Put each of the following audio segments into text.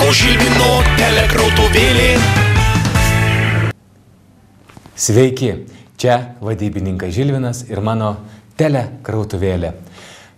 Vadybininko Žilvino telekrautuvėlė. Sveiki, čia vadybininkas Žilvinas ir mano telekrautuvėlė.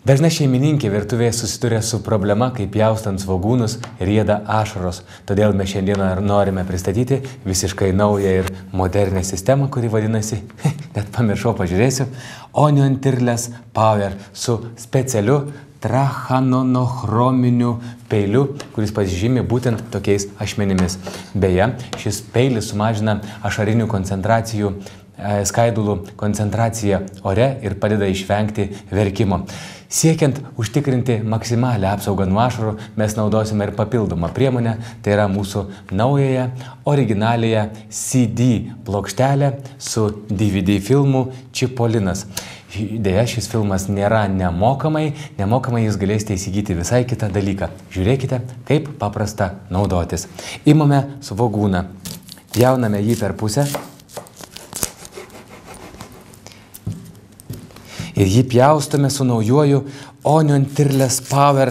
Dažna šeimininkė virtuvėje susiduria su problema, kaip pjaustant svogūnus rieda ašaros. Todėl mes šiandieną norime pristatyti visiškai naują ir modernę sistemą, kuri vadinasi, net pamiršau, pažiūrėsiu, Onion Tireless Power su specialiu trachanonochrominiu peiliu, kuris pasižymi būtent tokiais ašmenimis. Beje, šis peilis sumažina ašarinių koncentracijų skaidulų koncentraciją ore ir padeda išvengti verkimo. Siekiant užtikrinti maksimalią apsaugą nuo ašarų, mes naudosime ir papildomą priemonę, tai yra mūsų naująją originaliąją CD plokštelę su DVD filmu Čipolinas. Deja, šis filmas nėra nemokamai jūs galėsite įsigyti visai kitą dalyką. Žiūrėkite, kaip paprasta naudotis. Imame svogūną, pjauname jį per pusę ir jį pjaustome su naujuoju Onion Tireless Power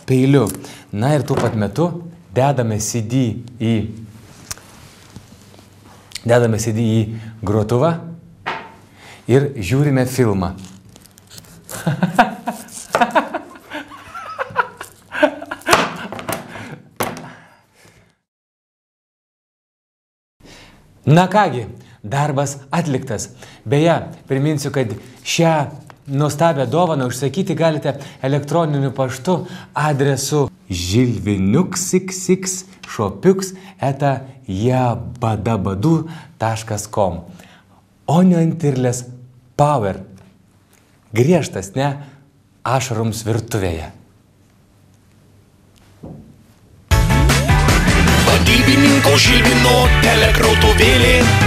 peiliu. Na ir tuo pat metu dedame CD į grotuvą ir žiūrime filmą. Na kągi, darbas atliktas. Beje, priminsiu, kad šią nuostabią dovaną užsakyti galite elektroniniu paštu adresu žilvinuks@jabadabadu.com. Onion Tireless Power. Griežtas, ne ašaroms virtuvėje. Vadybininko Žilvino telekrautuvėlė.